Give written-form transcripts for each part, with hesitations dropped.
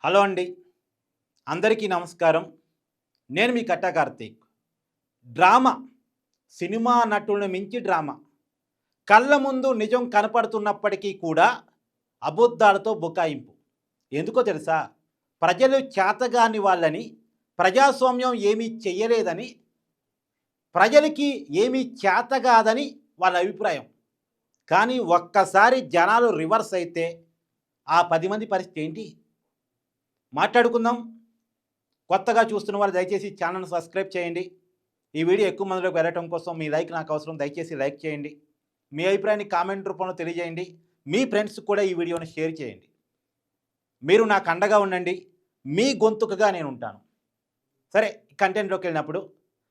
Hello అండి. అందరికీ నమస్కారం. నేను మీ కట్టా కార్తీక్. డ్రామా, సినిమా నటులను మించి డ్రామా. కళ్ళ ముందు నిజం కనపడుతున్నప్పటికీ కూడా అబద్ధాలతో బుకాయింపు. ఎందుకో తెలుసా? ప్రజలు చేతగాని వాళ్ళని, ప్రజాస్వామ్యం ఏమీ చెయ్యలేదని, ప్రజలకి ఏమీ చేతగాదని వాళ్ళ అభిప్రాయం. కానీ ఒక్కసారి జనాలు రివర్స్ అయితే ఆ 10 మంది పరిస్థితి ఏంటి? మాట్లాడుకుందాం. కొత్తగా చూస్తున్న వాళ్ళు దయచేసి ఛానల్‌ని సబ్స్క్రైబ్ చేయండి. ఈ వీడియో ఎక్కువ మందిలోకి వెళ్ళటం కోసం మీ లైక్ నాకు అవసరం. దయచేసి లైక్ చేయండి. మీ అభిప్రాయాన్ని కామెంట్ రూపంలో తెలియజేయండి. మీ ఫ్రెండ్స్‌కి కూడా ఈ వీడియోని షేర్ చేయండి. మీరు నాకు అండగా ఉండండి. మీ గొంతుకగా నేను ఉంటాను. సరే, కంటెంట్‌లోకి వెళ్ళినప్పుడు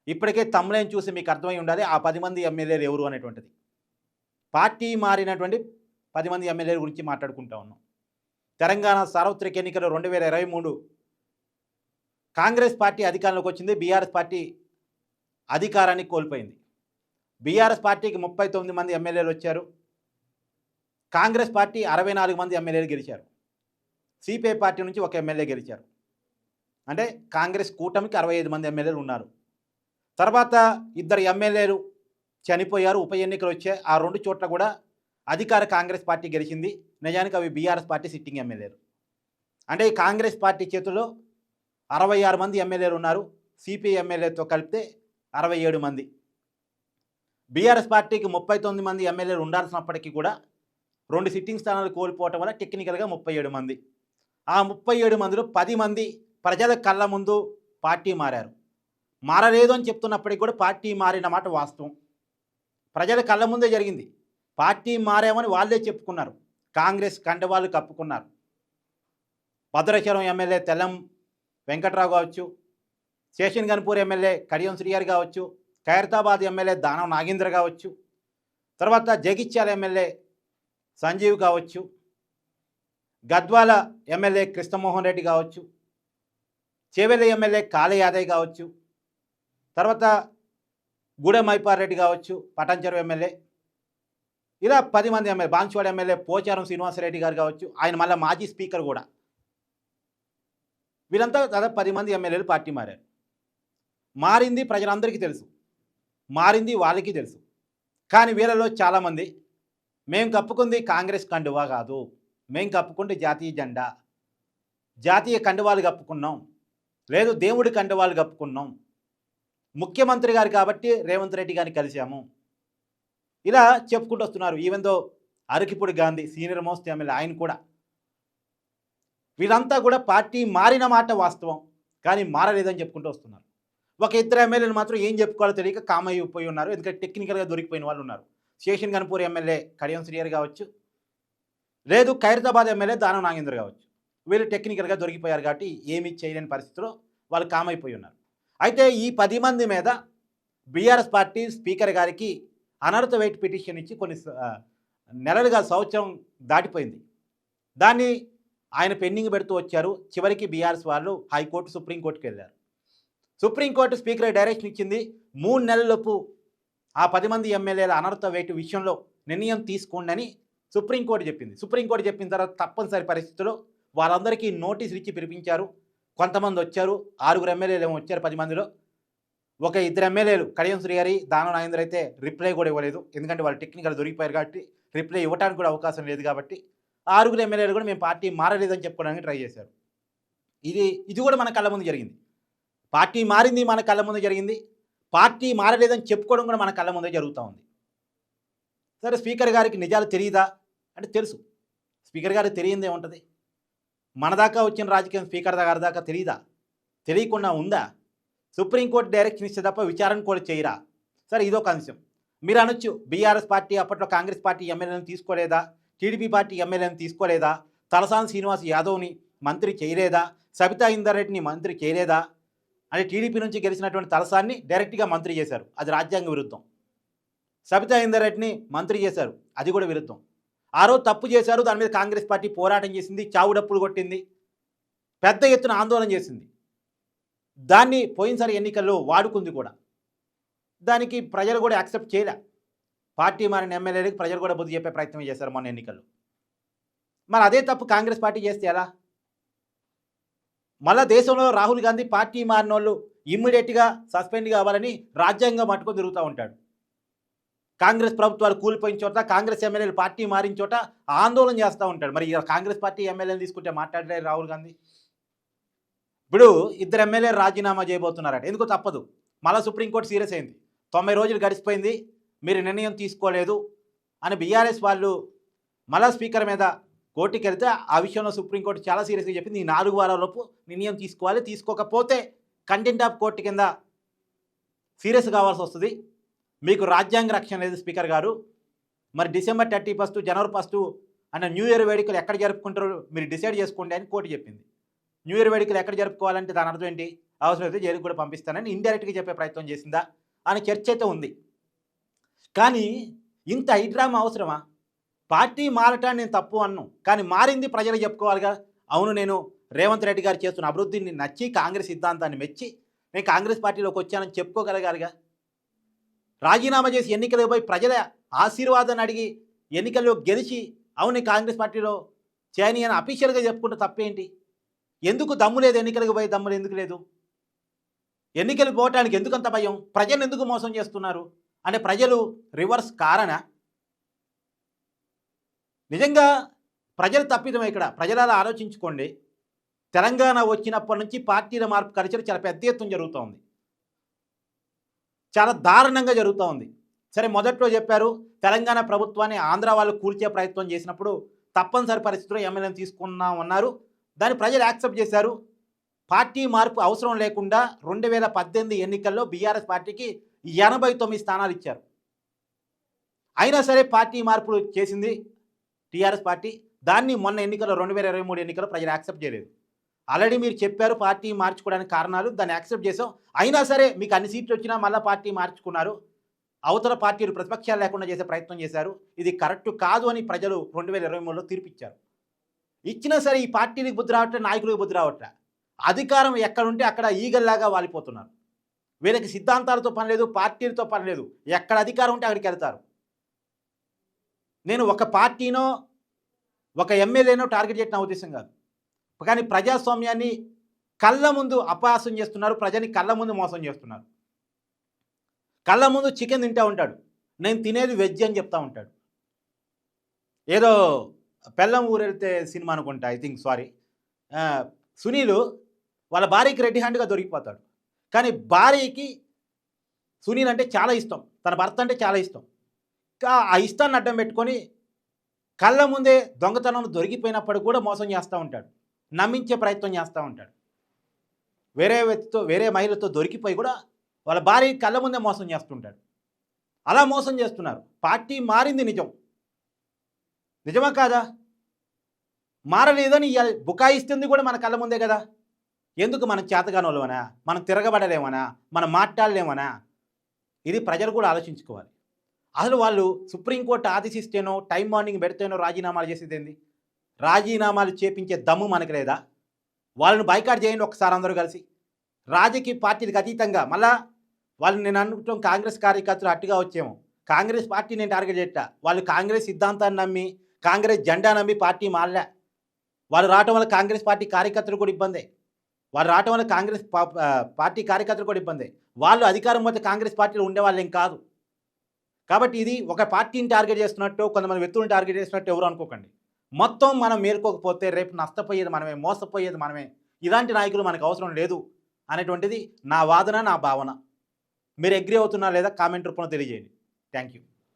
ఇప్పటికే థంబ్‌నెయిల్ చూసి మీకు అర్థమై ఉండాలి ఆ 10 మంది ఎమ్మెల్యేలు ఎవరు అనేటువంటిది. పార్టీ మారినటువంటి 10 మంది ఎమ్మెల్యేల గురించి మాట్లాడుకుంటా ఉన్నాం. తెలంగాణ సార్వత్రిక ఎన్నికలు 2023 కాంగ్రెస్ పార్టీ అధికారంలోకి వచ్చింది. బీఆర్ఎస్ పార్టీ అధికారాన్ని కోల్పోయింది. బీఆర్ఎస్ పార్టీకి 39 మంది ఎమ్మెల్యేలు వచ్చారు. కాంగ్రెస్ పార్టీ 64 మంది ఎమ్మెల్యేలు గెలిచారు. సిపిఐ పార్టీ నుంచి ఒక ఎమ్మెల్యే గెలిచారు. అంటే కాంగ్రెస్ కూటమికి 65 మంది ఎమ్మెల్యేలు ఉన్నారు. తర్వాత ఇద్దరు ఎమ్మెల్యేలు చనిపోయారు. ఉప ఎన్నికలు వచ్చాయి. ఆ 2 చోట్ల కూడా అధికార కాంగ్రెస్ పార్టీ గెలిచింది. నిజానికి అవి బీఆర్ఎస్ పార్టీ సిట్టింగ్ ఎమ్మెల్యేలు. అంటే ఈ కాంగ్రెస్ పార్టీ చేతుల్లో 66 మంది ఎమ్మెల్యేలు ఉన్నారు. సిపిఐ ఎమ్మెల్యేతో కలిపితే 67 మంది. బీఆర్ఎస్ పార్టీకి 39 మంది ఎమ్మెల్యేలు ఉండాల్సినప్పటికీ కూడా 2 సిట్టింగ్ స్థానాలు కోల్పోవటం వల్ల టెక్నికల్గా 37 మంది. ఆ 37 మందిలో 10 మంది ప్రజల కళ్ళ ముందు పార్టీ మారారు. మారలేదు అని చెప్తున్నప్పటికీ కూడా పార్టీ మారిన మాట వాస్తవం. ప్రజల కళ్ళ ముందే జరిగింది. పార్టీ మారామని వాళ్ళే చెప్పుకున్నారు. కాంగ్రెస్ కండవాళ్ళు కప్పుకున్నారు. భద్రాచలం ఎమ్మెల్యే తెల్లం వెంకట్రావు కావచ్చు, శేషన్ గన్పూర్ ఎమ్మెల్యే కడియం శ్రీహరి కావచ్చు, ఖైరతాబాద్ ఎమ్మెల్యే దానం నాగేంద్ర కావచ్చు, తర్వాత జగిత్యాల ఎమ్మెల్యే సంజీవ్ కావచ్చు, గద్వాల ఎమ్మెల్యే కృష్ణమోహన్ రెడ్డి కావచ్చు, చేవెళ్ళ ఎమ్మెల్యే కాళీ యాదవ్ కావచ్చు, తర్వాత గూడెం మైపారెడ్డి కావచ్చు, పటాన్చెరు ఎమ్మెల్యే, ఇలా 10 మంది ఎమ్మెల్యే, బాన్సువాడ ఎమ్మెల్యే పోచారం శ్రీనివాసరెడ్డి గారు కావచ్చు, ఆయన మళ్ళీ మాజీ స్పీకర్ కూడా. వీరంతా దాదాపు 10 మంది ఎమ్మెల్యేలు పార్టీ మారారు. మారింది ప్రజలందరికీ తెలుసు, మారింది వాళ్ళకి తెలుసు. కానీ వీళ్ళలో చాలామంది మేము కప్పుకుంది కాంగ్రెస్ కండువా కాదు, మేము కప్పుకుంటే జాతీయ జెండా, జాతీయ కండువాలు కప్పుకున్నాం, లేదు దేవుడి కండువాలు కప్పుకున్నాం, ముఖ్యమంత్రి గారు కాబట్టి రేవంత్ రెడ్డి గారిని కలిశాము, ఇలా చెప్పుకుంటూ వస్తున్నారు. Even though Arekapudi Gandhi senior most MLA, ఆయన కూడా. వీళ్ళంతా కూడా పార్టీ మారిన మాట వాస్తవం, కానీ మారలేదని చెప్పుకుంటూ వస్తున్నారు. ఒక ఇద్దరు ఎమ్మెల్యేలు మాత్రం ఏం చెప్పుకోవాలో తెలియక కామ్ అయిపోయి ఉన్నారు. ఎందుకంటే టెక్నికల్గా దొరికిపోయిన వాళ్ళు ఉన్నారు. శేషన్ గన్పూర్ ఎమ్మెల్యే కడియం శ్రీహరి కావచ్చు, లేదు ఖైరతాబాద్ ఎమ్మెల్యే దానం నాగేంద్ర కావచ్చు. వీళ్ళు టెక్నికల్గా దొరికిపోయారు కాబట్టి ఏమీ చేయలేని పరిస్థితిలో వాళ్ళు కామ్ అయిపోయి ఉన్నారు. అయితే ఈ 10 మంది మీద బీఆర్ఎస్ పార్టీ స్పీకర్ గారికి అనర్హత వెయిట్ పిటిషన్ ఇచ్చి కొన్ని నెలలుగా సంవత్సరం దాటిపోయింది. దాన్ని ఆయన పెండింగ్ పెడుతూ వచ్చారు. చివరికి బీఆర్ఎస్ వాళ్ళు హైకోర్టు, సుప్రీంకోర్టుకి వెళ్ళారు. సుప్రీంకోర్టు స్పీకర్ డైరెక్షన్ ఇచ్చింది, 3 నెలలలోపు ఆ 10 మంది ఎమ్మెల్యేల అనర్హత వెయిట్ విషయంలో నిర్ణయం తీసుకోండి అని సుప్రీంకోర్టు చెప్పింది. సుప్రీంకోర్టు చెప్పిన తర్వాత తప్పనిసరి పరిస్థితుల్లో వాళ్ళందరికీ నోటీసులు ఇచ్చి పిలిపించారు. కొంతమంది వచ్చారు, 6 ఎమ్మెల్యేలు ఏమో వచ్చారు 10 మందిలో. ఒక 2 ఎమ్మెల్యేలు కడియం శ్రీహరి, దానం నాగేంద్ర అయితే రిప్లై కూడా ఇవ్వలేదు. ఎందుకంటే వాళ్ళు టెక్నికల్ దొరికిపోయారు కాబట్టి రిప్లై ఇవ్వడానికి కూడా అవకాశం లేదు కాబట్టి 6 ఎమ్మెల్యేలు కూడా మేము పార్టీ మారలేదని చెప్పుకోవడానికి ట్రై చేశారు. ఇది కూడా మన కళ్ళ ముందు జరిగింది. పార్టీ మారింది మన కళ్ళ ముందు జరిగింది. పార్టీ మారలేదని చెప్పుకోవడం కూడా మన కళ్ళ ముందే జరుగుతూ ఉంది. సరే, స్పీకర్ గారికి నిజాలు తెలియదా అంటే తెలుసు. స్పీకర్ గారికి తెలియందే ఉంటుంది. మన దాకా వచ్చిన రాజకీయం స్పీకర్ గారి దాకా తెలియదా? తెలియకుండా ఉందా? సుప్రీంకోర్టు డైరెక్షన్ ఇస్తే తప్ప విచారణ కూడా చేయరా? సరే, ఇదొక అంశం. మీరు అనొచ్చు, బీఆర్ఎస్ పార్టీ అప్పట్లో కాంగ్రెస్ పార్టీ ఎమ్మెల్యేలను తీసుకోలేదా, టీడీపీ పార్టీ ఎమ్మెల్యేలను తీసుకోలేదా, తలసాని శ్రీనివాస్ యాదవ్ని మంత్రి చేయలేదా, సబితా ఇందర్ రెడ్డిని మంత్రి చేయలేదా? అంటే టీడీపీ నుంచి గెలిచినటువంటి తలసాన్ని డైరెక్ట్గా మంత్రి చేశారు, అది రాజ్యాంగ విరుద్ధం. సబితా ఇందర్ రెడ్డిని మంత్రి చేశారు, అది కూడా విరుద్ధం. ఆ రోజు తప్పు చేశారు, దాని మీద కాంగ్రెస్ పార్టీ పోరాటం చేసింది, చావుడప్పులు కొట్టింది, పెద్ద ఎత్తున ఆందోళన చేసింది. దాన్ని పోయినసారి ఎన్నికల్లో వాడుకుంది కూడా. దానికి ప్రజలు కూడా యాక్సెప్ట్ చేయలే. పార్టీ మారిన ఎమ్మెల్యేలకు ప్రజలు కూడా బుద్ధి చెప్పే ప్రయత్నం చేశారు మొన్న ఎన్నికల్లో. మరి అదే తప్పు కాంగ్రెస్ పార్టీ చేస్తే ఎలా? మళ్ళా దేశంలో రాహుల్ గాంధీ పార్టీ మారినోళ్ళు ఇమ్మీడియట్గా సస్పెండ్ కావాలని రాజ్యాంగం పట్టుకొని తిరుగుతూ ఉంటాడు. కాంగ్రెస్ ప్రభుత్వాలు కూలిపోయిన చోట, కాంగ్రెస్ ఎమ్మెల్యేలు పార్టీ మారిన చోట ఆందోళన చేస్తూ ఉంటాడు. మరి కాంగ్రెస్ పార్టీ ఎమ్మెల్యేలు తీసుకుంటే మాట్లాడలేదు రాహుల్ గాంధీ. ఇప్పుడు ఇద్దరు ఎమ్మెల్యేలు రాజీనామా చేయబోతున్నారట. ఎందుకో తప్పదు. మళ్ళీ సుప్రీంకోర్టు సీరియస్ అయింది. 90 రోజులు గడిచిపోయింది, మీరు నిర్ణయం తీసుకోలేదు అని బీఆర్ఎస్ వాళ్ళు మళ్ళా స్పీకర్ మీద కోర్టుకి వెళ్తే ఆ విషయంలో సుప్రీంకోర్టు చాలా సీరియస్గా చెప్పింది. ఈ 4 వారాలలోపు నిర్ణయం తీసుకోవాలి, తీసుకోకపోతే కంటెంప్ట్ ఆఫ్ కోర్టు కింద సీరియస్ కావాల్సి వస్తుంది. మీకు రాజ్యాంగ రక్షణ లేదు స్పీకర్ గారు. మరి డిసెంబర్ 31, జనవరి 1 అన్న న్యూ ఇయర్ వేడుకలు ఎక్కడ జరుపుకుంటారో మీరు డిసైడ్ చేసుకోండి అని కోర్టు చెప్పింది. న్యూ ఇయర్ వేడుకలు ఎక్కడ జరుపుకోవాలంటే దాని అర్థం ఏంటి? అవసరమైతే జైలుకు కూడా పంపిస్తానని ఇండైరెక్ట్గా చెప్పే ప్రయత్నం చేసిందా అని చర్చ అయితే ఉంది. కానీ ఇంత హైడ్రామా అవసరమా? పార్టీ మారటాన్ని నేను తప్పు అన్ను, కానీ మారింది ప్రజలు చెప్పుకోవాలిగా. అవును, నేను రేవంత్ రెడ్డి గారు చేస్తున్న అభివృద్ధిని నచ్చి, కాంగ్రెస్ సిద్ధాంతాన్ని మెచ్చి నేను కాంగ్రెస్ పార్టీలోకి వచ్చానని చెప్పుకోగలగాలిగా. రాజీనామా చేసి ఎన్నికలకు పోయి ప్రజల ఆశీర్వాదాన్ని అడిగి ఎన్నికల్లో గెలిచి అవును కాంగ్రెస్ పార్టీలో చేయని అని అఫీషియల్గా చెప్పుకుంటే తప్పేంటి? ఎందుకు దమ్ము లేదు? ఎన్నికలకు పోయి దమ్ములు ఎందుకు లేదు? ఎన్నికలకు పోవటానికి ఎందుకంత భయం? ప్రజలు ఎందుకు మోసం చేస్తున్నారు అంటే ప్రజలు రివర్స్ కారణ? నిజంగా ప్రజలు తప్పిదమే ఇక్కడ. ప్రజలు అలా ఆలోచించుకోండి. తెలంగాణ వచ్చినప్పటి నుంచి పార్టీల మార్పు కల్చర్ చాలా పెద్ద ఎత్తున జరుగుతూ ఉంది, చాలా దారుణంగా జరుగుతూ ఉంది. సరే, మొదట్లో చెప్పారు తెలంగాణ ప్రభుత్వాన్ని ఆంధ్ర వాళ్ళు కూల్చే ప్రయత్నం చేసినప్పుడు తప్పనిసరి పరిస్థితుల్లో ఎమ్మెల్యేని తీసుకున్నామన్నారు. దాన్ని ప్రజలు యాక్సెప్ట్ చేశారు. పార్టీ మార్పు అవసరం లేకుండా 2018 ఎన్నికల్లో బీఆర్ఎస్ పార్టీకి 89 స్థానాలు ఇచ్చారు. అయినా సరే పార్టీ మార్పులు చేసింది టీఆర్ఎస్ పార్టీ. దాన్ని మొన్న ఎన్నికల్లో 2023 ఎన్నికల్లో ప్రజలు యాక్సెప్ట్ చేయలేదు. ఆల్రెడీ మీరు చెప్పారు పార్టీ మార్చుకోవడానికి కారణాలు, దాన్ని యాక్సెప్ట్ చేసాం. అయినా సరే మీకు అన్ని సీట్లు వచ్చినా మళ్ళీ పార్టీ మార్చుకున్నారు. అవతల పార్టీలు ప్రతిపక్షాలు లేకుండా చేసే ప్రయత్నం చేశారు. ఇది కరెక్ట్ కాదు అని ప్రజలు 2023లో తీర్పిచ్చారు. ఇచ్చినా సరే ఈ పార్టీలకు బుద్ధి రావట్లే, నాయకులకు బుద్ధి రావట్లే. అధికారం ఎక్కడుంటే అక్కడ ఈగల్లాగా వాలిపోతున్నారు. వీళ్ళకి సిద్ధాంతాలతో పని లేదు, పార్టీలతో పని లేదు. ఎక్కడ అధికారం ఉంటే అక్కడికి వెళ్తారు. నేను ఒక పార్టీనో ఒక ఎమ్మెల్యేనో టార్గెట్ చేయడం ఉద్దేశం కాదు, కానీ ప్రజాస్వామ్యాన్ని కళ్ళ ముందు అపహాస్యం చేస్తున్నారు. ప్రజని కళ్ళ ముందు మోసం చేస్తున్నారు. కళ్ళ ముందు చికెన్ తింటూ ఉంటాడు, నేను తినేది వెజ్ అని చెప్తా ఉంటాడు. ఏదో పెళ్ళం ఊరెళ్తే సినిమా అనుకుంటా, ఐ థింక్, సారీ, సునీలు వాళ్ళ భార్యకి రెడ్డి హ్యాండ్గా దొరికిపోతాడు. కానీ భార్యకి సునీల్ అంటే చాలా ఇష్టం, తన భర్త అంటే చాలా ఇష్టం. ఆ ఇష్టాన్ని అడ్డం పెట్టుకొని కళ్ళ ముందే దొంగతనం దొరికిపోయినప్పుడు కూడా మోసం చేస్తూ ఉంటాడు, నమ్మించే ప్రయత్నం చేస్తూ ఉంటాడు. వేరే వ్యక్తితో, వేరే మహిళతో దొరికిపోయి కూడా వాళ్ళ భార్య కళ్ళ ముందే మోసం చేస్తుంటాడు. అలా మోసం చేస్తున్నారు. పార్టీ మారింది నిజం, నిజమా కాదా? మారలేదని బుకాయిస్తుంది కూడా మన కళ్ళ ముందే కదా. ఎందుకు మనం చేతగానోళ్ళమనా, మనం తిరగబడలేమనా, మనం మాట్లాడలేమనా? ఇది ప్రజలు కూడా ఆలోచించుకోవాలి. అసలు వాళ్ళు సుప్రీంకోర్టు ఆదేశిస్తేనో టైం మార్నింగ్ పెడితేనో రాజీనామాలు చేసేది ఏంది? రాజీనామాలు చేపించే దమ్ము మనకు లేదా? వాళ్ళని బైకాట్ చేయండి ఒకసారి అందరూ కలిసి. రాజకీయ పార్టీలకు అతీతంగా మళ్ళా వాళ్ళు, నేను అనుకుంటాం కాంగ్రెస్ కార్యకర్తలు అట్టుగా వచ్చేమో. కాంగ్రెస్ పార్టీ నేను టార్గెట్ చేస్తా. వాళ్ళు కాంగ్రెస్ సిద్ధాంతాన్ని నమ్మి, కాంగ్రెస్ జెండా నమ్మి పార్టీ మారలే. వాళ్ళు రావటం వల్ల కాంగ్రెస్ పార్టీ కార్యకర్తలు కూడా ఇబ్బందే. వాళ్ళు రావటం వల్ల కాంగ్రెస్ పార్టీ కార్యకర్తలు కూడా ఇబ్బందే. వాళ్ళు అధికారం పోతే కాంగ్రెస్ పార్టీలో ఉండేవాళ్ళు ఏం కాదు. కాబట్టి ఇది ఒక పార్టీని టార్గెట్ చేస్తున్నట్టు, కొంతమంది వ్యక్తులను టార్గెట్ చేస్తున్నట్టు ఎవరు అనుకోకండి. మొత్తం మనం మేల్కోకపోతే రేపు నష్టపోయేది మనమే, మోసపోయేది మనమే. ఇలాంటి నాయకులు మనకు అవసరం లేదు అనేటువంటిది నా వాదన, నా భావన. మీరు అగ్రీ అవుతున్నా లేదా కామెంట్ రూపంలో తెలియజేయండి. Thank you.